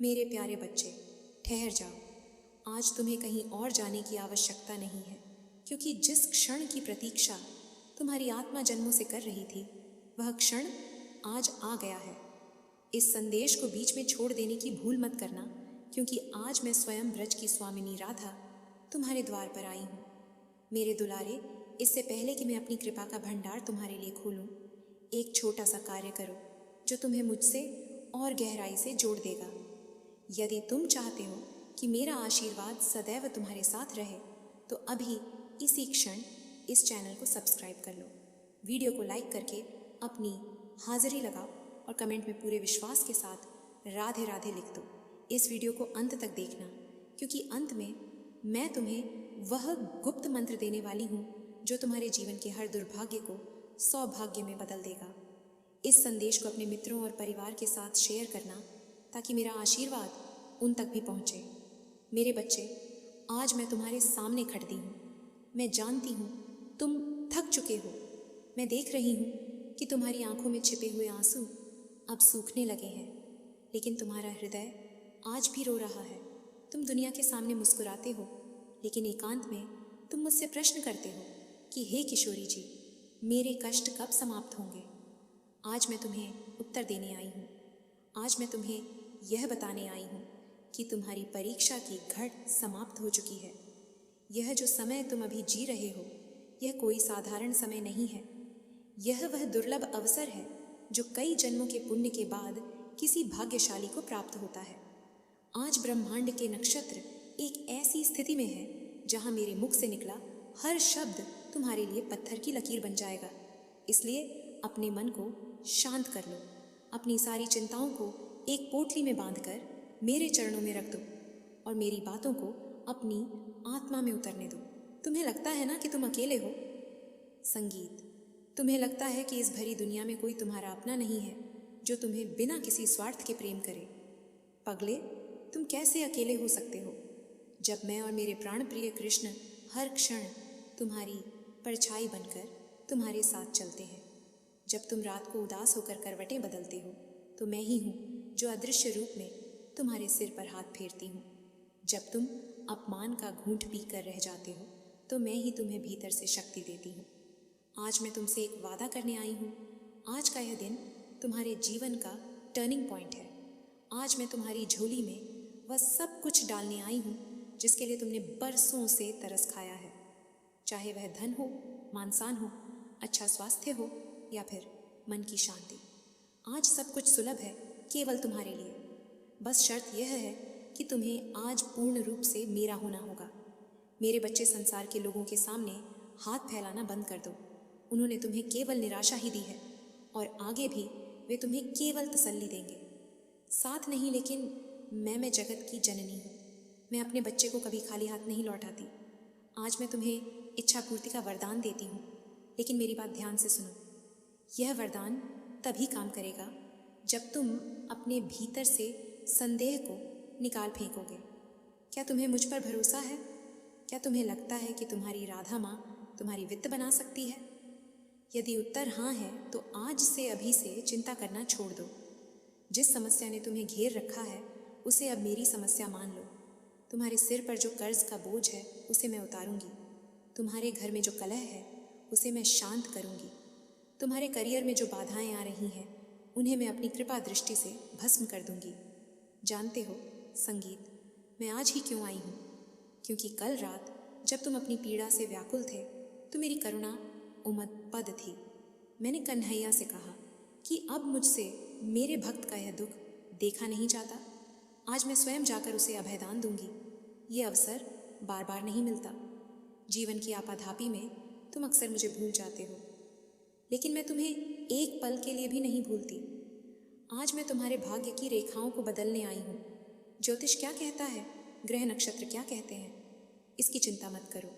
मेरे प्यारे बच्चे, ठहर जाओ। आज तुम्हें कहीं और जाने की आवश्यकता नहीं है, क्योंकि जिस क्षण की प्रतीक्षा तुम्हारी आत्मा जन्मों से कर रही थी, वह क्षण आज आ गया है। इस संदेश को बीच में छोड़ देने की भूल मत करना, क्योंकि आज मैं स्वयं ब्रज की स्वामिनी राधा तुम्हारे द्वार पर आई हूँ। मेरे दुलारे, इससे पहले कि मैं अपनी कृपा का भंडार तुम्हारे लिए खोलूँ, एक छोटा सा कार्य करो जो तुम्हें मुझसे और गहराई से जोड़ देगा। यदि तुम चाहते हो कि मेरा आशीर्वाद सदैव तुम्हारे साथ रहे, तो अभी इसी क्षण इस चैनल को सब्सक्राइब कर लो, वीडियो को लाइक करके अपनी हाजिरी लगाओ और कमेंट में पूरे विश्वास के साथ राधे राधे लिख दो। इस वीडियो को अंत तक देखना, क्योंकि अंत में मैं तुम्हें वह गुप्त मंत्र देने वाली हूँ जो तुम्हारे जीवन के हर दुर्भाग्य को सौभाग्य में बदल देगा। इस संदेश को अपने मित्रों और परिवार के साथ शेयर करना, ताकि मेरा आशीर्वाद उन तक भी पहुँचे। मेरे बच्चे, आज मैं तुम्हारे सामने खड़ी हूँ। मैं जानती हूँ तुम थक चुके हो। मैं देख रही हूँ कि तुम्हारी आंखों में छिपे हुए आंसू अब सूखने लगे हैं, लेकिन तुम्हारा हृदय आज भी रो रहा है। तुम दुनिया के सामने मुस्कुराते हो, लेकिन एकांत में तुम मुझसे प्रश्न करते हो कि हे किशोरी जी, मेरे कष्ट कब समाप्त होंगे। आज मैं तुम्हें उत्तर देने आई हूँ। आज मैं तुम्हें यह बताने आई हूँ कि तुम्हारी परीक्षा की घड़ी समाप्त हो चुकी है। यह जो समय तुम अभी जी रहे हो, यह कोई साधारण समय नहीं है। यह वह दुर्लभ अवसर है जो कई जन्मों के पुण्य के बाद किसी भाग्यशाली को प्राप्त होता है। आज ब्रह्मांड के नक्षत्र एक ऐसी स्थिति में है जहाँ मेरे मुख से निकला हर शब्द तुम्हारे लिए पत्थर की लकीर बन जाएगा। इसलिए अपने मन को शांत कर लो। अपनी सारी चिंताओं को एक पोटली में बांधकर मेरे चरणों में रख दो और मेरी बातों को अपनी आत्मा में उतरने दो। तुम्हें लगता है ना कि तुम अकेले हो? संगीत, तुम्हें लगता है कि इस भरी दुनिया में कोई तुम्हारा अपना नहीं है जो तुम्हें बिना किसी स्वार्थ के प्रेम करे। पगले, तुम कैसे अकेले हो सकते हो जब मैं और मेरे प्राण प्रिय कृष्ण हर क्षण तुम्हारी परछाई बनकर तुम्हारे साथ चलते हैं। जब तुम रात को उदास होकर करवटें बदलते हो, तो मैं ही हूँ जो अदृश्य रूप में तुम्हारे सिर पर हाथ फेरती हूँ। जब तुम अपमान का घूंट पी कर रह जाते हो, तो मैं ही तुम्हें भीतर से शक्ति देती हूँ। आज मैं तुमसे एक वादा करने आई हूँ। आज का यह दिन तुम्हारे जीवन का टर्निंग पॉइंट है। आज मैं तुम्हारी झोली में वह सब कुछ डालने आई हूँ जिसके लिए तुमने बरसों से तरस खाया है। चाहे वह धन हो, मान-सम्मान हो, अच्छा स्वास्थ्य हो या फिर मन की शांति। आज सब कुछ सुलभ है केवल तुम्हारे लिए। बस शर्त यह है कि तुम्हें आज पूर्ण रूप से मेरा होना होगा। मेरे बच्चे, संसार के लोगों के सामने हाथ फैलाना बंद कर दो। उन्होंने तुम्हें केवल निराशा ही दी है और आगे भी वे तुम्हें केवल तसल्ली देंगे। साथ नहीं, लेकिन मैं जगत की जननी हूँ। मैं अपने बच्चे को कभी खाली हाथ नहीं लौटाती। आज मैं तुम्हें इच्छा पूर्ति का वरदान देती हूँ, लेकिन मेरी बात ध्यान से सुनो। यह वरदान तभी काम करेगा जब तुम अपने भीतर से संदेह को निकाल फेंकोगे। क्या तुम्हें मुझ पर भरोसा है? क्या तुम्हें लगता है कि तुम्हारी राधा माँ तुम्हारी वित्त बना सकती है? यदि उत्तर हाँ है, तो आज से अभी से चिंता करना छोड़ दो। जिस समस्या ने तुम्हें घेर रखा है, उसे अब मेरी समस्या मान लो। तुम्हारे सिर पर जो कर्ज का बोझ है, उसे मैं उतारूंगी। तुम्हारे घर में जो कलह है, उसे मैं शांत करूंगी। तुम्हारे करियर में जो बाधाएं आ रही हैं, उन्हें मैं अपनी कृपा दृष्टि से भस्म कर दूंगी। जानते हो संगीत, मैं आज ही क्यों आई हूँ? क्योंकि कल रात जब तुम अपनी पीड़ा से व्याकुल थे, तो मेरी करुणा उमद थी। मैंने कन्हैया से कहा कि अब मुझसे मेरे भक्त का यह दुख देखा नहीं जाता। आज मैं स्वयं जाकर उसे अभयदान दूंगी। ये अवसर बार बार नहीं मिलता। जीवन की आपाधापी में तुम अक्सर मुझे भूल जाते हो, लेकिन मैं तुम्हें एक पल के लिए भी नहीं भूलती। आज मैं तुम्हारे भाग्य की रेखाओं को बदलने आई हूँ। ज्योतिष क्या कहता है, ग्रह नक्षत्र क्या कहते हैं, इसकी चिंता मत करो।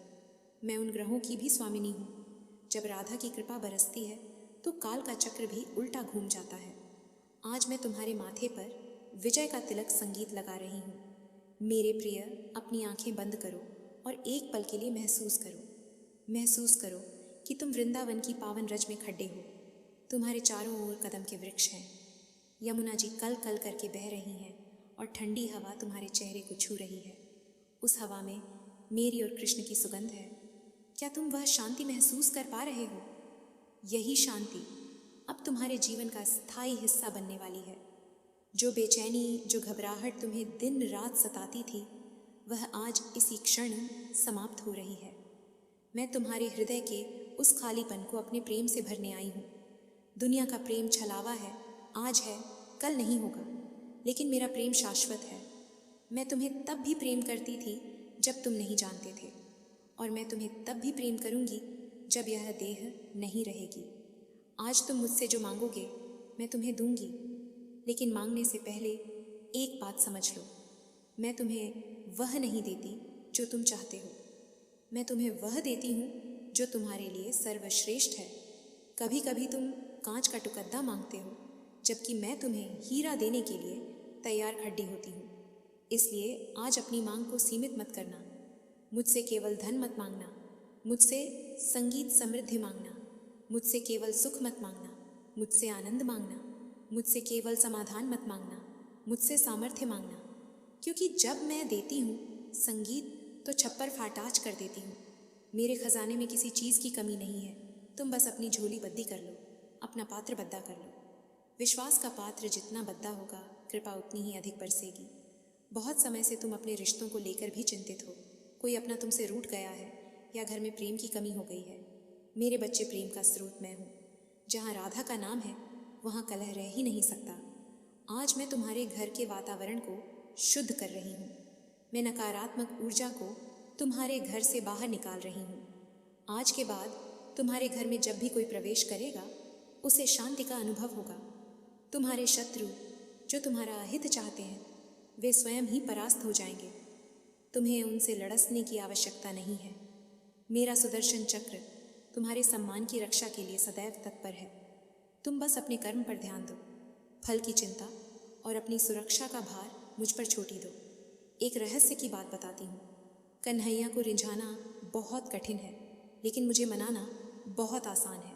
मैं उन ग्रहों की भी स्वामिनी हूँ। जब राधा की कृपा बरसती है, तो काल का चक्र भी उल्टा घूम जाता है। आज मैं तुम्हारे माथे पर विजय का तिलक संगीत लगा रही हूँ। मेरे प्रिय, अपनी आंखें बंद करो और एक पल के लिए महसूस करो कि तुम वृंदावन की पावन रज में खड़े हो। तुम्हारे चारों ओर कदम के वृक्ष हैं। यमुना जी कल कल करके बह रही हैं और ठंडी हवा तुम्हारे चेहरे को छू रही है। उस हवा में मेरी और कृष्ण की सुगंध है। क्या तुम वह शांति महसूस कर पा रहे हो? यही शांति अब तुम्हारे जीवन का स्थायी हिस्सा बनने वाली है। जो बेचैनी, जो घबराहट तुम्हें दिन रात सताती थी, वह आज इसी क्षण समाप्त हो रही है। मैं तुम्हारे हृदय के उस खालीपन को अपने प्रेम से भरने आई हूँ। दुनिया का प्रेम छलावा है, आज है, कल नहीं होगा, लेकिन मेरा प्रेम शाश्वत है। मैं तुम्हें तब भी प्रेम करती थी जब तुम नहीं जानते थे, और मैं तुम्हें तब भी प्रेम करूँगी जब यह देह नहीं रहेगी। आज तुम मुझसे जो मांगोगे मैं तुम्हें दूंगी, लेकिन मांगने से पहले एक बात समझ लो, मैं तुम्हें वह नहीं देती जो तुम चाहते हो। मैं तुम्हें वह देती हूँ जो तुम्हारे लिए सर्वश्रेष्ठ है। कभी कभी तुम कांच का टुकड़ा मांगते हो, जबकि मैं तुम्हें हीरा देने के लिए तैयार खड़ी होती हूँ। इसलिए आज अपनी मांग को सीमित मत करना। मुझसे केवल धन मत मांगना, मुझसे संगीत समृद्धि मांगना, मुझसे केवल सुख मत मांगना, मुझसे आनंद मांगना, मुझसे केवल समाधान मत मांगना, मुझसे सामर्थ्य मांगना। क्योंकि जब मैं देती हूँ संगीत तो छप्पर फाटाच कर देती हूँ। मेरे खजाने में किसी चीज़ की कमी नहीं है। तुम बस अपनी झोली बद्दी कर लो, अपना पात्र बद्दा कर लो। विश्वास का पात्र जितना बद्दा होगा, कृपा उतनी ही अधिक बरसेगी। बहुत समय से तुम अपने रिश्तों को लेकर भी चिंतित हो। कोई अपना तुमसे रूठ गया है या घर में प्रेम की कमी हो गई है। मेरे बच्चे, प्रेम का स्रोत मैं हूँ। जहाँ राधा का नाम है वहाँ कलह रह ही नहीं सकता। आज मैं तुम्हारे घर के वातावरण को शुद्ध कर रही हूँ। मैं नकारात्मक ऊर्जा को तुम्हारे घर से बाहर निकाल रही हूँ। आज के बाद तुम्हारे घर में जब भी कोई प्रवेश करेगा उसे शांति का अनुभव होगा। तुम्हारे शत्रु जो तुम्हारा अहित चाहते हैं वे स्वयं ही परास्त हो जाएंगे। तुम्हें उनसे लड़सने की आवश्यकता नहीं है। मेरा सुदर्शन चक्र तुम्हारे सम्मान की रक्षा के लिए सदैव तत्पर है। तुम बस अपने कर्म पर ध्यान दो, फल की चिंता और अपनी सुरक्षा का भार मुझ पर छोड़ी दो। एक रहस्य की बात बताती हूँ। कन्हैया को रिझाना बहुत कठिन है, लेकिन मुझे मनाना बहुत आसान है।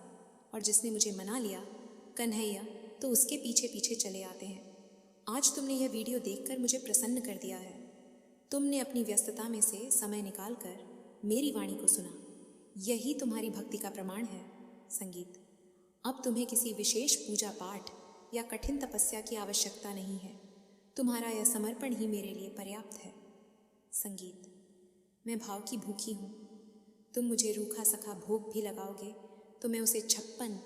और जिसने मुझे मना लिया, कन्हैया तो उसके पीछे पीछे चले आते हैं। आज तुमने यह वीडियो देखकर मुझे प्रसन्न कर दिया है। तुमने अपनी व्यस्तता में से समय निकालकर मेरी वाणी को सुना। यही तुम्हारी भक्ति का प्रमाण है, संगीत। अब तुम्हें किसी विशेष पूजा पाठ या कठिन तपस्या की आवश्यकता नहीं है। तुम्हारा यह समर्पण ही मेरे लिए पर्याप्त है, संगीत। मैं भाव की भूखी हूँ। तुम मुझे रूखा सखा भोग भी लगाओगे तो मैं उसे 56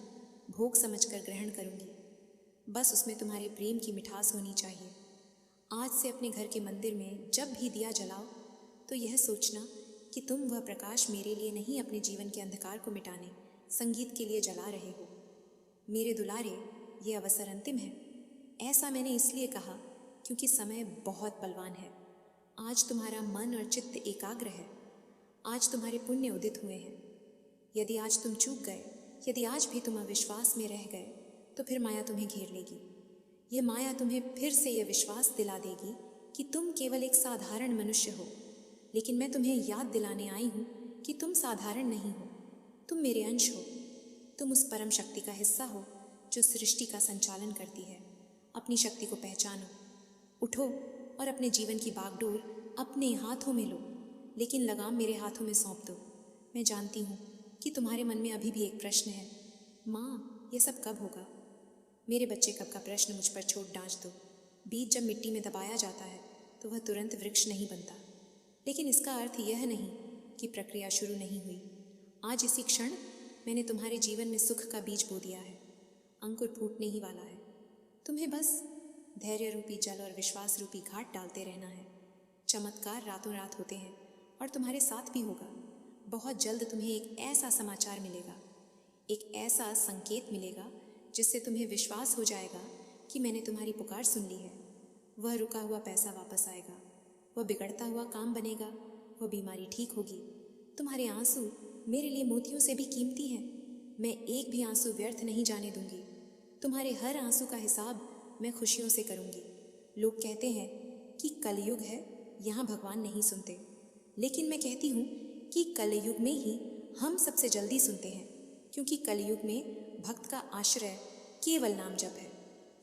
भोग समझकर ग्रहण करूँगी। बस उसमें तुम्हारे प्रेम की मिठास होनी चाहिए। आज से अपने घर के मंदिर में जब भी दिया जलाओ तो यह सोचना कि तुम वह प्रकाश मेरे लिए नहीं, अपने जीवन के अंधकार को मिटाने संगीत के लिए जला रहे हो। मेरे दुलारे, ये अवसर अंतिम है। ऐसा मैंने इसलिए कहा क्योंकि समय बहुत बलवान है। आज तुम्हारा मन और चित्त एकाग्र है। आज तुम्हारे पुण्य उदित हुए हैं। यदि आज तुम चूक गए, यदि आज भी तुम अविश्वास में रह गए, तो फिर माया तुम्हें घेर लेगी। ये माया तुम्हें फिर से यह विश्वास दिला देगी कि तुम केवल एक साधारण मनुष्य हो। लेकिन मैं तुम्हें याद दिलाने आई हूँ कि तुम साधारण नहीं हो। तुम मेरे अंश हो। तुम उस परम शक्ति का हिस्सा हो जो सृष्टि का संचालन करती है। अपनी शक्ति को पहचानो, उठो और अपने जीवन की बागडोर अपने हाथों में लो, लेकिन लगाम मेरे हाथों में सौंप दो। मैं जानती हूँ कि तुम्हारे मन में अभी भी एक प्रश्न है, माँ, ये सब कब होगा? मेरे बच्चे, कब का प्रश्न मुझ पर छोड़ डांच दो। बीज जब मिट्टी में दबाया जाता है तो वह तुरंत वृक्ष नहीं बनता, लेकिन इसका अर्थ यह नहीं कि प्रक्रिया शुरू नहीं हुई। आज इसी क्षण मैंने तुम्हारे जीवन में सुख का बीज बो दिया है। अंकुर फूटने ही वाला है। तुम्हें बस धैर्य रूपी जल और विश्वास रूपी घाट डालते रहना है। चमत्कार रातों रात होते हैं और तुम्हारे साथ भी होगा। बहुत जल्द तुम्हें एक ऐसा समाचार मिलेगा, एक ऐसा संकेत मिलेगा जिससे तुम्हें विश्वास हो जाएगा कि मैंने तुम्हारी पुकार सुन ली है। वह रुका हुआ पैसा वापस आएगा, वह बिगड़ता हुआ काम बनेगा, वह बीमारी ठीक होगी। तुम्हारे आंसू मेरे लिए मोतियों से भी कीमती हैं। मैं एक भी आंसू व्यर्थ नहीं जाने दूंगी। तुम्हारे हर आंसू का हिसाब मैं खुशियों से करूंगी। लोग कहते हैं कि कलयुग है, यहाँ भगवान नहीं सुनते, लेकिन मैं कहती हूँ कि कलयुग में ही हम सबसे जल्दी सुनते हैं, क्योंकि कलयुग में भक्त का आश्रय केवल नाम जप है।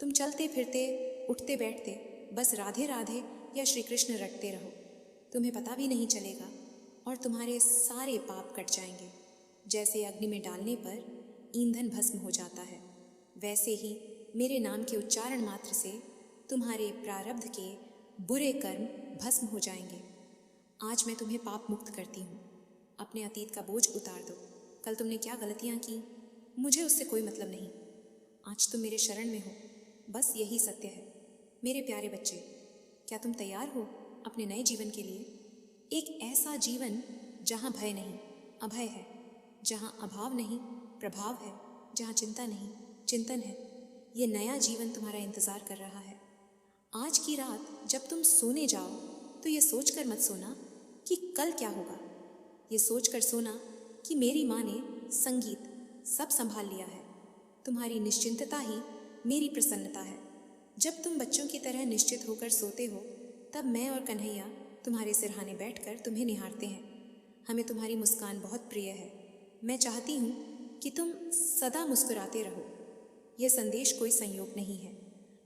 तुम चलते फिरते, उठते बैठते बस राधे राधे या श्री कृष्ण रटते रहो। तुम्हें पता भी नहीं चलेगा और तुम्हारे सारे पाप कट जाएंगे। जैसे अग्नि में डालने पर ईंधन भस्म हो जाता है, वैसे ही मेरे नाम के उच्चारण मात्र से तुम्हारे प्रारब्ध के बुरे कर्म भस्म हो जाएंगे। आज मैं तुम्हें पाप मुक्त करती हूँ। अपने अतीत का बोझ उतार दो। कल तुमने क्या गलतियाँ की, मुझे उससे कोई मतलब नहीं। आज तुम मेरे शरण में हो, बस यही सत्य है। मेरे प्यारे बच्चे, क्या तुम तैयार हो अपने नए जीवन के लिए? एक ऐसा जीवन जहाँ भय नहीं, अभय है, जहाँ अभाव नहीं, प्रभाव है, जहाँ चिंता नहीं, चिंतन है। ये नया जीवन तुम्हारा इंतज़ार कर रहा है। आज की रात जब तुम सोने जाओ तो ये सोचकर मत सोना कि कल क्या होगा। ये सोचकर सोना कि मेरी माँ ने संगीत सब संभाल लिया है। तुम्हारी निश्चिंतता ही मेरी प्रसन्नता है। जब तुम बच्चों की तरह निश्चित होकर सोते हो, तब मैं और कन्हैया तुम्हारे सिरहाने बैठकर तुम्हें निहारते हैं। हमें तुम्हारी मुस्कान बहुत प्रिय है। मैं चाहती हूँ कि तुम सदा मुस्कुराते रहो। यह संदेश कोई संयोग नहीं है।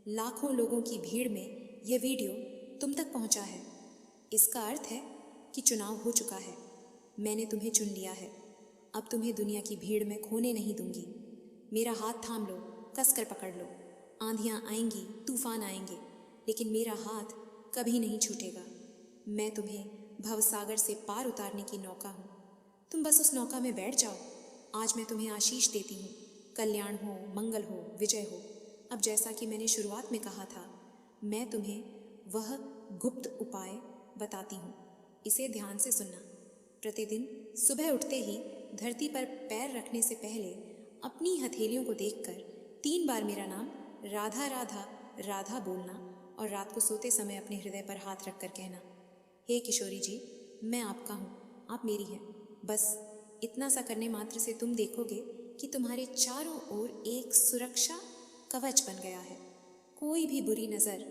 लाखों लोगों की भीड़ में यह वीडियो तुम तक पहुँचा है। इसका अर्थ है कि चुनाव हो चुका है। मैंने तुम्हें चुन लिया है। अब तुम्हें दुनिया की भीड़ में खोने नहीं दूंगी। मेरा हाथ थाम लो, कसकर पकड़ लो। आंधियाँ आएंगी, तूफान आएंगे, लेकिन मेरा हाथ कभी नहीं छूटेगा। मैं तुम्हें भवसागर से पार उतारने की नौका हूँ। तुम बस उस नौका में बैठ जाओ। आज मैं तुम्हें आशीष देती हूँ। कल्याण हो, मंगल हो, विजय हो। अब जैसा कि मैंने शुरुआत में कहा था, मैं तुम्हें वह गुप्त उपाय बताती हूँ। इसे ध्यान से सुनना। प्रतिदिन सुबह उठते ही धरती पर पैर रखने से पहले अपनी हथेलियों को देखकर 3 बार मेरा नाम राधा राधा राधा बोलना और रात को सोते समय अपने हृदय पर हाथ रखकर कहना, हे किशोरी जी, मैं आपका हूँ, आप मेरी हैं। बस इतना सा करने मात्र से तुम देखोगे कि तुम्हारे चारों ओर एक सुरक्षा कवच बन गया है। कोई भी बुरी नज़र,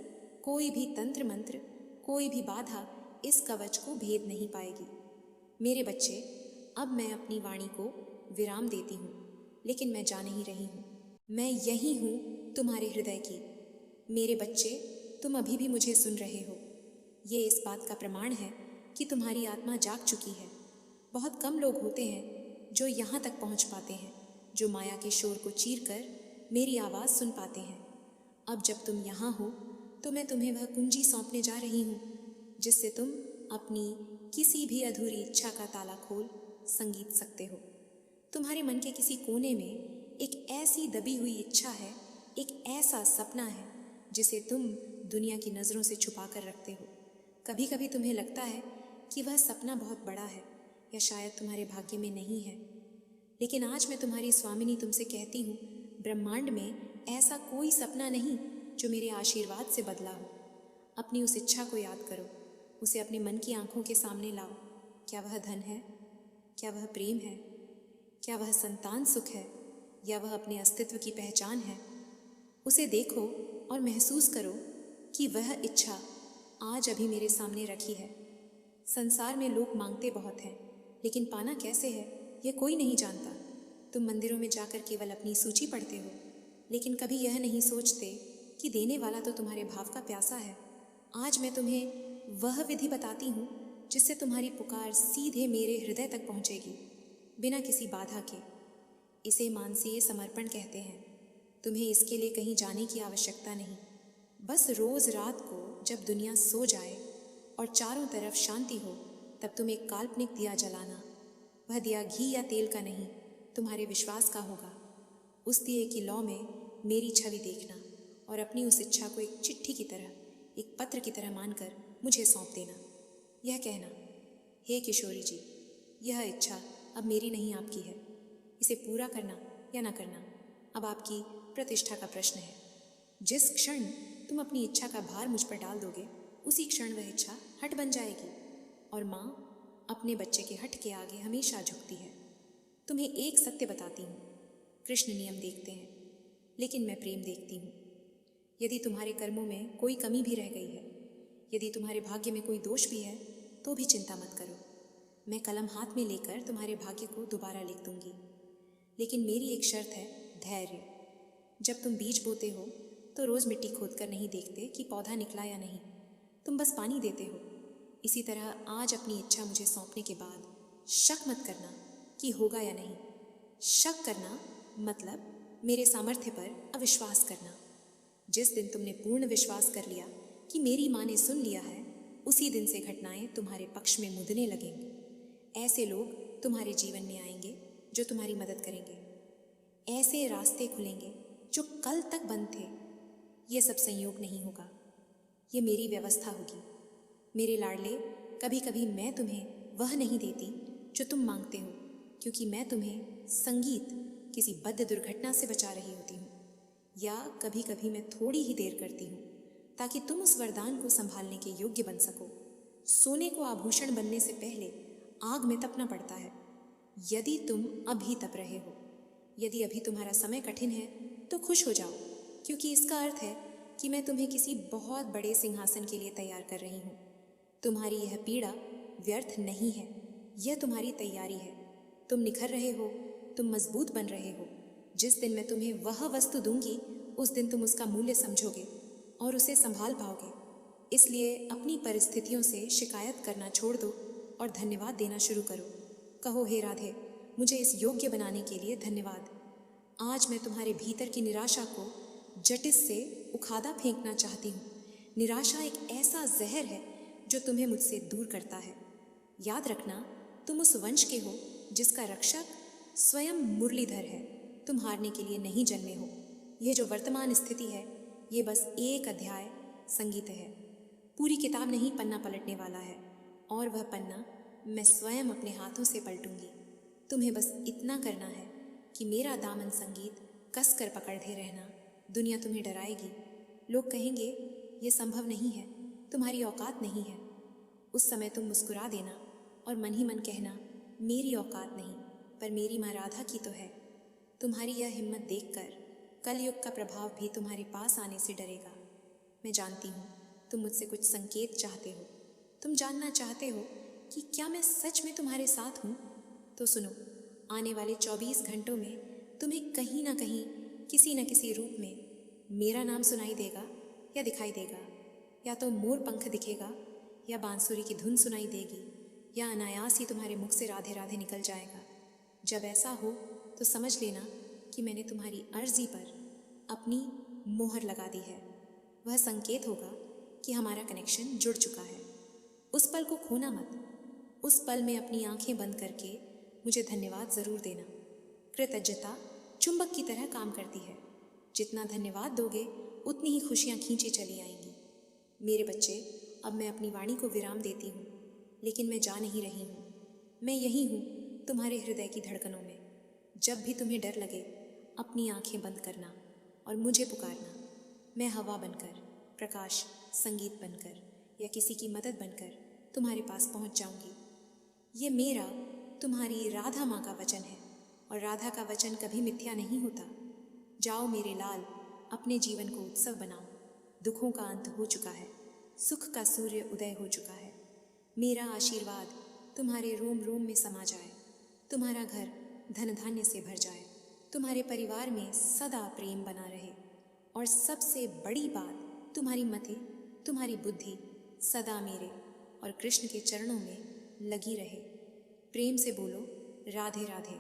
कोई भी तंत्र मंत्र, कोई भी बाधा इस कवच को भेद नहीं पाएगी। मेरे बच्चे, अब मैं अपनी वाणी को विराम देती हूँ, लेकिन मैं जा नहीं रही हूँ। मैं यही हूँ तुम्हारे हृदय की। मेरे बच्चे, तुम अभी भी मुझे सुन रहे हो। ये इस बात का प्रमाण है कि तुम्हारी आत्मा जाग चुकी है। बहुत कम लोग होते हैं जो यहाँ तक पहुँच पाते हैं, जो माया के शोर को चीरकर मेरी आवाज़ सुन पाते हैं। अब जब तुम यहाँ हो तो मैं तुम्हें वह कुंजी सौंपने जा रही हूँ जिससे तुम अपनी किसी भी अधूरी इच्छा का ताला खोल संगीत सकते हो। तुम्हारे मन के किसी कोने में एक ऐसी दबी हुई इच्छा है, एक ऐसा सपना है जिसे तुम दुनिया की नज़रों से छुपा कर रखते हो। कभी कभी तुम्हें लगता है कि वह सपना बहुत बड़ा है या शायद तुम्हारे भाग्य में नहीं है, लेकिन आज मैं तुम्हारी स्वामिनी तुमसे कहती हूँ, ब्रह्मांड में ऐसा कोई सपना नहीं जो मेरे आशीर्वाद से बदला हो। अपनी उस इच्छा को याद करो, उसे अपने मन की आंखों के सामने लाओ। क्या वह धन है? क्या वह प्रेम है? क्या वह संतान सुख है? या वह अपने अस्तित्व की पहचान है? उसे देखो और महसूस करो कि वह इच्छा आज अभी मेरे सामने रखी है। संसार में लोग मांगते बहुत हैं, लेकिन पाना कैसे है यह कोई नहीं जानता। तुम मंदिरों में जाकर केवल अपनी सूची पढ़ते हो, लेकिन कभी यह नहीं सोचते कि देने वाला तो तुम्हारे भाव का प्यासा है। आज मैं तुम्हें वह विधि बताती हूँ जिससे तुम्हारी पुकार सीधे मेरे हृदय तक पहुँचेगी, बिना किसी बाधा के। इसे मानसीय समर्पण कहते हैं। तुम्हें इसके लिए कहीं जाने की आवश्यकता नहीं। बस रोज़ रात को जब दुनिया सो जाए और चारों तरफ शांति हो, तब तुम एक काल्पनिक दिया जलाना। वह दिया घी या तेल का नहीं, तुम्हारे विश्वास का होगा। उस दिए की लौ में मेरी छवि देखना और अपनी उस इच्छा को एक चिट्ठी की तरह, एक पत्र की तरह मानकर मुझे सौंप देना। यह कहना, हे किशोरी जी, यह इच्छा अब मेरी नहीं आपकी है। इसे पूरा करना या ना करना अब आपकी प्रतिष्ठा का प्रश्न है। जिस क्षण तुम अपनी इच्छा का भार मुझ पर डाल दोगे, उसी क्षण वह इच्छा हट बन जाएगी। और माँ अपने बच्चे के हट के आगे हमेशा झुकती है। तुम्हें एक सत्य बताती हूँ, कृष्ण नियम देखते हैं, लेकिन मैं प्रेम देखती हूँ। यदि तुम्हारे कर्मों में कोई कमी भी रह गई है, यदि तुम्हारे भाग्य में कोई दोष भी है, तो भी चिंता मत करो। मैं कलम हाथ में लेकर तुम्हारे भाग्य को दोबारा लिख दूंगी। लेकिन मेरी एक शर्त है, धैर्य। जब तुम बीज बोते हो तो रोज़ मिट्टी खोद कर नहीं देखते कि पौधा निकला या नहीं, तुम बस पानी देते हो। इसी तरह आज अपनी इच्छा मुझे सौंपने के बाद शक मत करना कि होगा या नहीं। शक करना मतलब मेरे सामर्थ्य पर अविश्वास करना। जिस दिन तुमने पूर्ण विश्वास कर लिया कि मेरी माँ ने सुन लिया है, उसी दिन से घटनाएं तुम्हारे पक्ष में मुड़ने लगेंगी। ऐसे लोग तुम्हारे जीवन में आएंगे जो तुम्हारी मदद करेंगे। ऐसे रास्ते खुलेंगे जो कल तक बंद थे। ये सब संयोग नहीं होगा, ये मेरी व्यवस्था होगी। मेरे लाडले, कभी कभी मैं तुम्हें वह नहीं देती जो तुम मांगते हो, क्योंकि मैं तुम्हें संगीत किसी बद्ध दुर्घटना से बचा रही होती हूँ। या कभी कभी मैं थोड़ी ही देर करती हूँ ताकि तुम उस वरदान को संभालने के योग्य बन सको। सोने को आभूषण बनने से पहले आग में तपना पड़ता है। यदि तुम अभी तप रहे हो, यदि अभी तुम्हारा समय कठिन है, तो खुश हो जाओ, क्योंकि इसका अर्थ है कि मैं तुम्हें किसी बहुत बड़े सिंहासन के लिए तैयार कर रही हूँ। तुम्हारी यह पीड़ा व्यर्थ नहीं है, यह तुम्हारी तैयारी है। तुम निखर रहे हो, तुम मजबूत बन रहे हो। जिस दिन मैं तुम्हें वह वस्तु दूंगी, उस दिन तुम उसका मूल्य समझोगे और उसे संभाल पाओगे। इसलिए अपनी परिस्थितियों से शिकायत करना छोड़ दो और धन्यवाद देना शुरू करो। कहो, हे राधे, मुझे इस योग्य बनाने के लिए धन्यवाद। आज मैं तुम्हारे भीतर की निराशा को जटिस से उखाड़ा फेंकना चाहती हूँ। निराशा एक ऐसा जहर है जो तुम्हें मुझसे दूर करता है। याद रखना, तुम उस वंश के हो जिसका रक्षक स्वयं मुरलीधर है। तुम हारने के लिए नहीं जन्मे हो। यह जो वर्तमान स्थिति है, ये बस एक अध्याय संगीत है। पूरी किताब नहीं पन्ना पलटने वाला है, और वह पन्ना मैं स्वयं अपने हाथों से पलटूंगी। तुम्हें बस इतना करना है कि मेरा दामन संगीत कस कर पकड़े रहना। दुनिया तुम्हें डराएगी। लोग कहेंगे ये संभव नहीं है, तुम्हारी औकात नहीं है। उस समय तुम मुस्कुरा देना और मन ही मन कहना, मेरी औकात नहीं, पर मेरी माँ राधा की तो है। तुम्हारी यह हिम्मत देखकर कलयुग का प्रभाव भी तुम्हारे पास आने से डरेगा। मैं जानती हूँ तुम मुझसे कुछ संकेत चाहते हो। तुम जानना चाहते हो कि क्या मैं सच में तुम्हारे साथ हूँ। तो सुनो, आने वाले 24 घंटों में तुम्हें कहीं ना कहीं, किसी न किसी रूप में मेरा नाम सुनाई देगा या दिखाई देगा। या तो मोर पंख दिखेगा, या बांसुरी की धुन सुनाई देगी, या अनायास ही तुम्हारे मुख से राधे राधे निकल जाएगा। जब ऐसा हो तो समझ लेना कि मैंने तुम्हारी अर्जी पर अपनी मोहर लगा दी है। वह संकेत होगा कि हमारा कनेक्शन जुड़ चुका है। उस पल को खोना मत। उस पल में अपनी आंखें बंद करके मुझे धन्यवाद ज़रूर देना। कृतज्ञता चुंबक की तरह काम करती है। जितना धन्यवाद दोगे, उतनी ही खुशियाँ खींची चली आएंगी। मेरे बच्चे, अब मैं अपनी वाणी को विराम देती हूँ, लेकिन मैं जा नहीं रही हूँ। मैं यही हूँ, तुम्हारे हृदय की धड़कनों में। जब भी तुम्हें डर लगे, अपनी आंखें बंद करना और मुझे पुकारना। मैं हवा बनकर, प्रकाश, संगीत बनकर, या किसी की मदद बनकर तुम्हारे पास पहुँच जाऊँगी। ये मेरा तुम्हारी राधा माँ का वचन है, और राधा का वचन कभी मिथ्या नहीं होता। जाओ मेरे लाल, अपने जीवन को उत्सव बनाओ। दुखों का अंत हो चुका है, सुख का सूर्य उदय हो चुका है। मेरा आशीर्वाद तुम्हारे रोम रोम में समा जाए, तुम्हारा घर धन धान्य से भर जाए, तुम्हारे परिवार में सदा प्रेम बना रहे, और सबसे बड़ी बात, तुम्हारी मति, तुम्हारी बुद्धि सदा मेरे और कृष्ण के चरणों में लगी रहे। प्रेम से बोलो, राधे राधे।